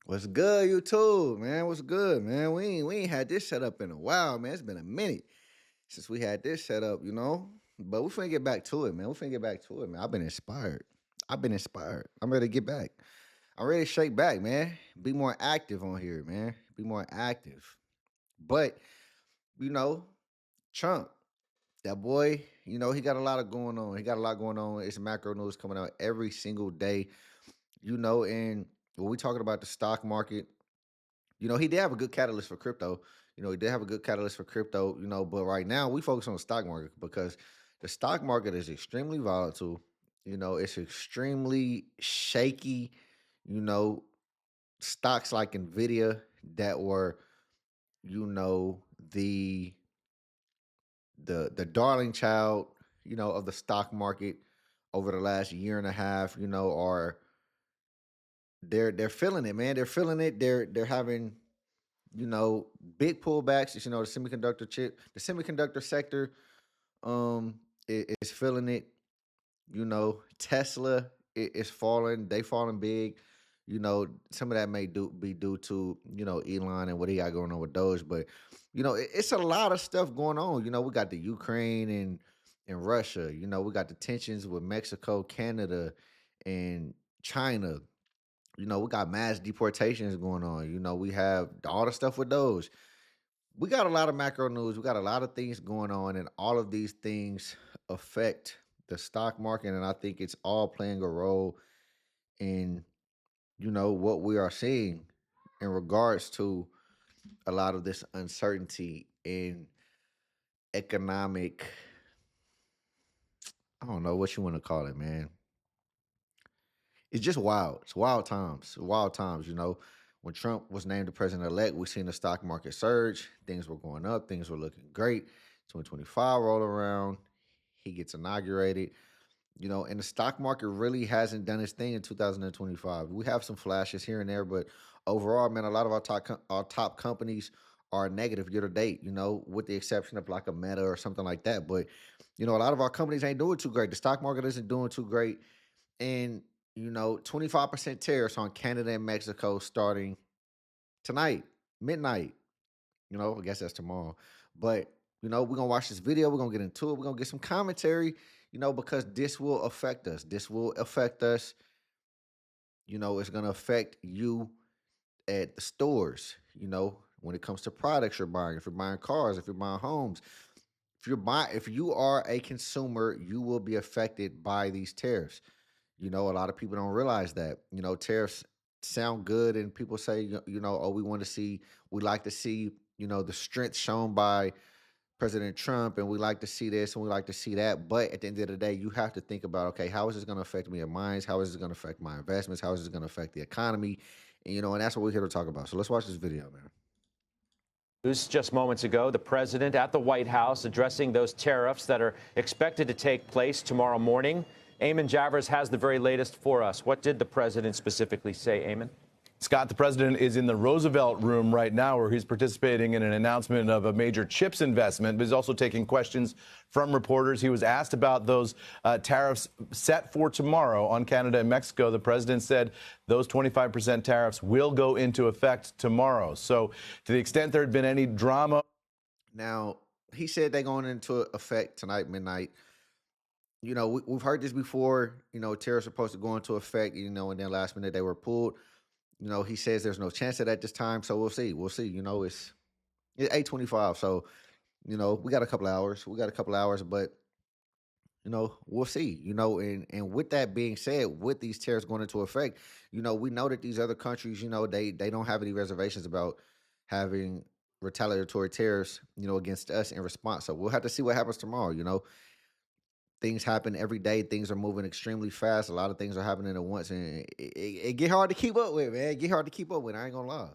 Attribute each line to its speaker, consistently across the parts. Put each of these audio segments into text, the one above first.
Speaker 1: What's good, YouTube, man? What's good, man? We ain't had this set up in a while, man. It's been a minute since we had this set up, But we finna get back to it, man. We finna get back to it, man. I've been inspired. I've been inspired. I'm ready to get back. I'm ready to shake back, man. Be more active on here, man. Be more active. But, you know, Trump, that boy, he got a lot of going on. He got a lot going on. It's macro news coming out every single day, and when we talking about the stock market, he did have a good catalyst for crypto. He did have a good catalyst for crypto, but right now we focus on the stock market because the stock market is extremely volatile. It's extremely shaky. You know, stocks like Nvidia that were, you know, the the darling child, of the stock market over the last year and a half, are they're feeling it, man. They're feeling it. They're having you know, big pullbacks. The the semiconductor sector, is feeling it. Tesla is falling. They falling big. Some of that may be due to Elon and what he got going on with Doge, but it's a lot of stuff going on. We got the Ukraine and Russia. We got the tensions with Mexico, Canada, and China. We got mass deportations going on. We have all the stuff with those. We got a lot of macro news. We got a lot of things going on, and all of these things affect the stock market. And I think it's all playing a role in, what we are seeing in regards to a lot of this uncertainty in economic, I don't know what you want to call it, man. It's just wild. It's wild times. Wild times, When Trump was named the president elect, we seen the stock market surge. Things were going up. Things were looking great. 2025 rolled around. He gets inaugurated. And the stock market really hasn't done its thing in 2025. We have some flashes here and there, but overall, man, a lot of our top companies are negative year to date. With the exception of like a Meta or something like that. But a lot of our companies ain't doing too great. The stock market isn't doing too great, and 25% tariffs on Canada and Mexico starting tonight, midnight. I guess that's tomorrow. But, we're going to watch this video. We're going to get into it. We're going to get some commentary, because this will affect us. This will affect us. It's going to affect you at the stores, when it comes to products you're buying. If you're buying cars, if you're buying homes, if you are a consumer, you will be affected by these tariffs. A lot of people don't realize that. Tariffs sound good, and people say, oh, we like to see, the strength shown by President Trump, and we like to see this and we like to see that. But at the end of the day, you have to think about, okay, how is this going to affect me and mine? How is this going to affect my investments? How is this going to affect the economy? And that's what we're here to talk about. So let's watch this video, man.
Speaker 2: News just moments ago, the president at the White House addressing those tariffs that are expected to take place tomorrow morning. Eamon Javers has the very latest for us. What did the president specifically say, Eamon?
Speaker 3: Scott, the president is in the Roosevelt Room right now, where he's participating in an announcement of a major chips investment, but he's also taking questions from reporters. He was asked about those tariffs set for tomorrow on Canada and Mexico. The president said those 25% tariffs will go into effect tomorrow. So to the extent there had been any drama.
Speaker 1: Now, he said they're going into effect tonight, midnight. We've heard this before. Tariffs are supposed to go into effect, and then last minute they were pulled. He says there's no chance of that this time, so we'll see. We'll see. It's 8:25, so we got a couple hours. But we'll see. And with that being said, with these tariffs going into effect, we know that these other countries, they don't have any reservations about having retaliatory tariffs, against us in response. So we'll have to see what happens tomorrow. Things happen every day. Things are moving extremely fast. A lot of things are happening at once, and it get hard to keep up with, man. It get hard to keep up with. I ain't gonna lie.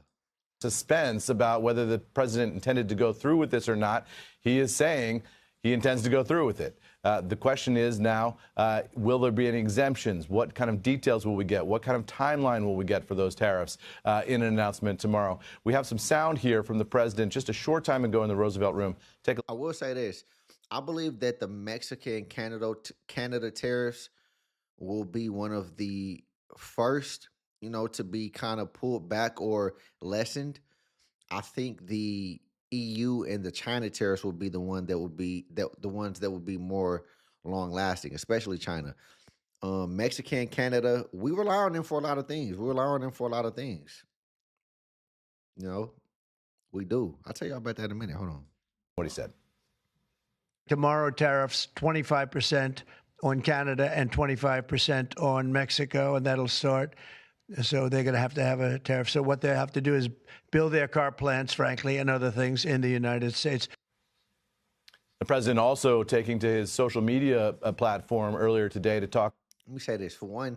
Speaker 3: Suspense about whether the president intended to go through with this or not. He is saying he intends to go through with it. The question is now, will there be any exemptions? What kind of details will we get? What kind of timeline will we get for those tariffs in an announcement tomorrow? We have some sound here from the president just a short time ago in the Roosevelt Room.
Speaker 1: I will say this. I believe that the Mexican Canada tariffs will be one of the first to be kind of pulled back or lessened, I think the EU and the China tariffs will be the ones that will be more long lasting, especially China. Mexican, Canada, we rely on them for a lot of things. We rely on them for a lot of things. You know, we do. I'll tell you about that in a minute. Hold on.
Speaker 3: What he said.
Speaker 4: Tomorrow, tariffs 25% on Canada and 25% on Mexico, and that'll start. So they're going to have a tariff. So what they have to do is build their car plants, frankly, and other things in the United States.
Speaker 3: The president also taking to his social media platform earlier today to talk.
Speaker 1: Let me say this. For one,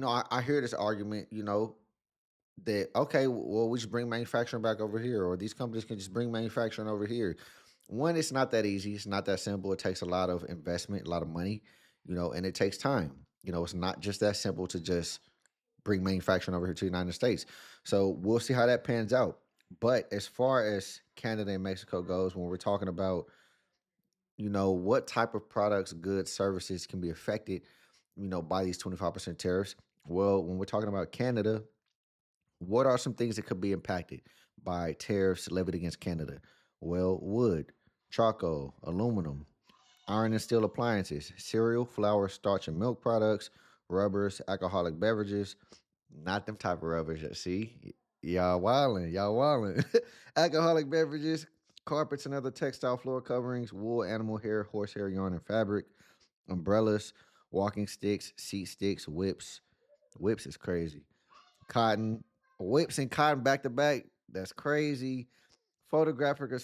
Speaker 1: I hear this argument, that, okay, well, we just bring manufacturing back over here, or these companies can just bring manufacturing over here. One, it's not that easy. It's not that simple. It takes a lot of investment, a lot of money, and it takes time. It's not just that simple to just bring manufacturing over here to the United States. So we'll see how that pans out. But as far as Canada and Mexico goes, when we're talking about, what type of products, goods, services can be affected, by these 25% tariffs. Well, when we're talking about Canada, what are some things that could be impacted by tariffs levied against Canada? Well, wood, charcoal, aluminum, iron and steel appliances, cereal, flour, starch and milk products, rubbers, alcoholic beverages, not them type of rubbers. See, y'all wildin'. Alcoholic beverages, carpets and other textile floor coverings, wool, animal hair, horsehair, yarn, and fabric, umbrellas, walking sticks, seat sticks, whips. Whips is crazy. Cotton, whips and cotton back to back. That's crazy. Photographic or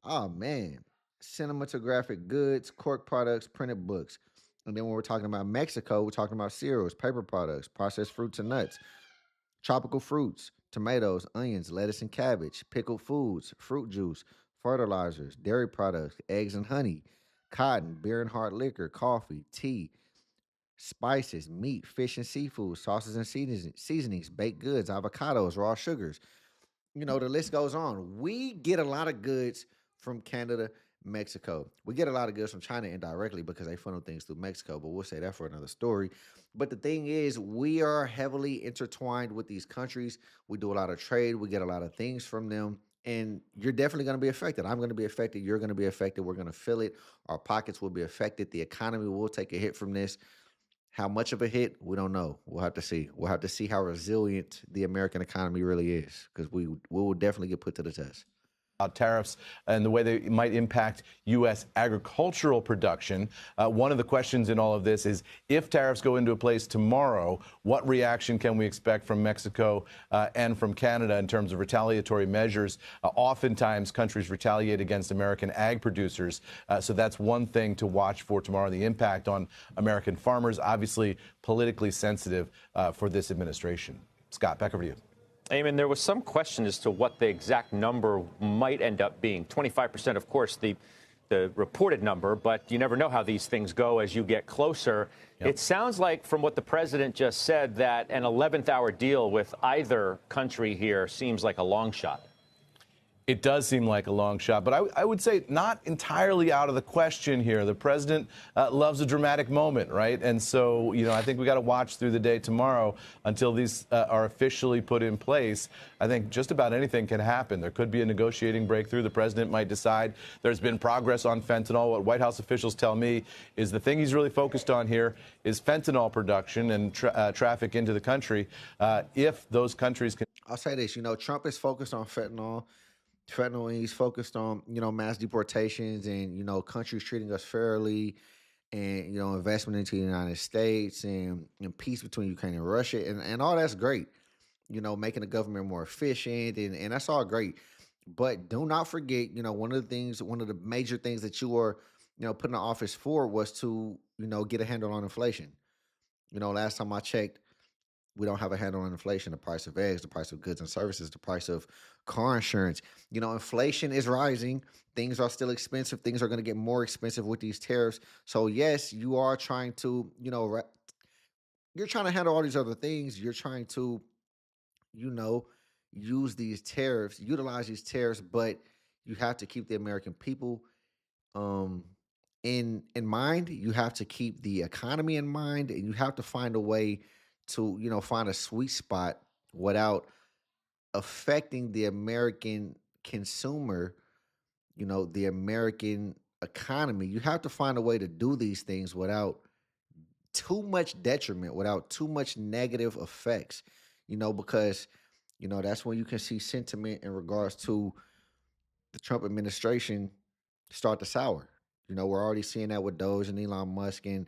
Speaker 1: oh man, cinematographic goods, cork products, printed books. And then when we're talking about Mexico, we're talking about cereals, paper products, processed fruits and nuts, tropical fruits, tomatoes, onions, lettuce and cabbage, pickled foods, fruit juice, fertilizers, dairy products, eggs and honey, cotton, beer and hard liquor, coffee, tea, spices, meat, fish and seafood, sauces and seasonings, baked goods, avocados, raw sugars. The list goes on. We get a lot of goods from Canada, Mexico. We get a lot of goods from China indirectly because they funnel things through Mexico, but we'll say that for another story. But the thing is, we are heavily intertwined with these countries. We do a lot of trade. We get a lot of things from them. And you're definitely going to be affected. I'm going to be affected. You're going to be affected. We're going to feel it. Our pockets will be affected. The economy will take a hit from this. How much of a hit? We don't know. We'll have to see. We'll have to see how resilient the American economy really is, because we will definitely get put to the test.
Speaker 3: Tariffs and the way they might impact U.S. agricultural production. One of the questions in all of this is, if tariffs go into place tomorrow, what reaction can we expect from Mexico and from Canada in terms of retaliatory measures? Oftentimes, countries retaliate against American ag producers. So that's one thing to watch for tomorrow, the impact on American farmers, obviously politically sensitive for this administration. Scott, back over to you.
Speaker 2: Eamon, there was some question as to what the exact number might end up being. 25%, of course, the reported number, but you never know how these things go as you get closer. Yep. It sounds like, from what the president just said, that an 11th hour deal with either country here seems like a long shot.
Speaker 3: It does seem like a long shot, but I would say not entirely out of the question here. The president loves a dramatic moment, right? And so, I think we got to watch through the day tomorrow until these are officially put in place. I think just about anything can happen. There could be a negotiating breakthrough. The president might decide there's been progress on fentanyl. What White House officials tell me is the thing he's really focused on here is fentanyl production and traffic into the country. If those countries can.
Speaker 1: I'll say this, Trump is focused on fentanyl. He's focused on, mass deportations and, countries treating us fairly and, investment into the United States and peace between Ukraine and Russia. And all that's great, making the government more efficient and that's all great. But do not forget, one of the major things that you were, put in the office for was to, get a handle on inflation. Last time I checked, we don't have a handle on inflation, the price of eggs, the price of goods and services, the price of car insurance. Inflation is rising. Things are still expensive. Things are going to get more expensive with these tariffs. So yes, you are trying to, you're trying to handle all these other things. You're trying to, utilize these tariffs, but you have to keep the American people in mind. You have to keep the economy in mind, and you have to find a way to, find a sweet spot without affecting the American consumer, the American economy. You have to find a way to do these things without too much detriment, without too much negative effects, because, that's when you can see sentiment in regards to the Trump administration start to sour. We're already seeing that with Doge and Elon Musk, and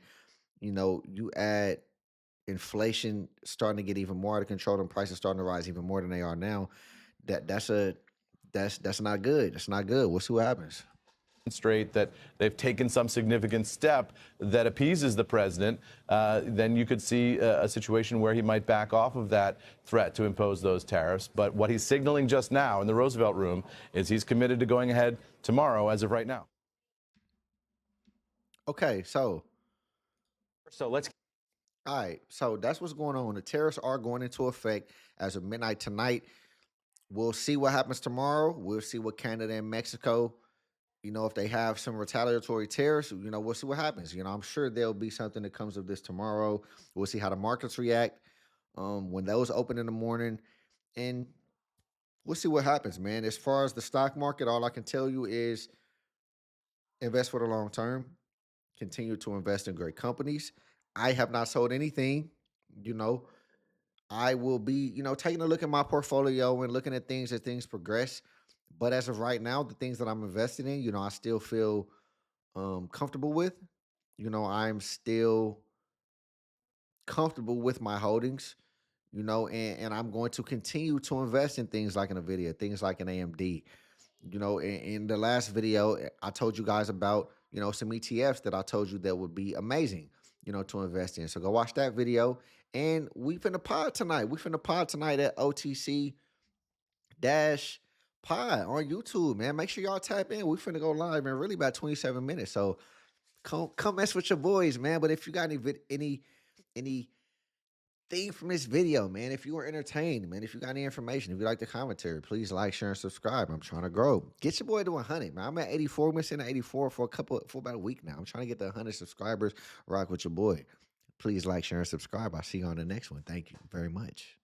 Speaker 1: you add inflation starting to get even more out of control and prices starting to rise even more than they are now. That's not good. That's not good. We'll see what happens.
Speaker 3: Demonstrate that they've taken some significant step that appeases the president, then you could see a situation where he might back off of that threat to impose those tariffs. But what he's signaling just now in the Roosevelt Room is he's committed to going ahead tomorrow as of right now.
Speaker 1: Okay, so
Speaker 2: let's.
Speaker 1: All right, so that's what's going on. The tariffs are going into effect as of midnight tonight. We'll see what happens tomorrow. We'll see what Canada and Mexico, if they have some retaliatory tariffs, we'll see what happens. I'm sure there'll be something that comes of this tomorrow. We'll see how the markets react when those open in the morning, and we'll see what happens, man. As far as the stock market, all I can tell you is invest for the long term. Continue to invest in great companies. I have not sold anything. You know, I will be, taking a look at my portfolio and looking at things as things progress. But as of right now, the things that I'm invested in, I still feel comfortable with. I'm still comfortable with my holdings, and I'm going to continue to invest in things like NVIDIA, things like an AMD. In the last video, I told you guys about, some ETFs that I told you that would be amazing, to invest in. So go watch that video. And we finna pod tonight. We finna pod tonight at OTC dash pod on YouTube, man. Make sure y'all tap in. We finna go live in really about 27 minutes. So come mess with your boys, man. But if you got any thing from this video, man, if you were entertained, man, if you got any information, if you like the commentary, please like, share, and subscribe. I'm trying to grow. Get your boy to 100, man. I'm at 84. We're sitting at 84 for about a week now. I'm trying to get to 100 subscribers. Rock with your boy. Please like, share, and subscribe. I'll see you on the next one. Thank you very much.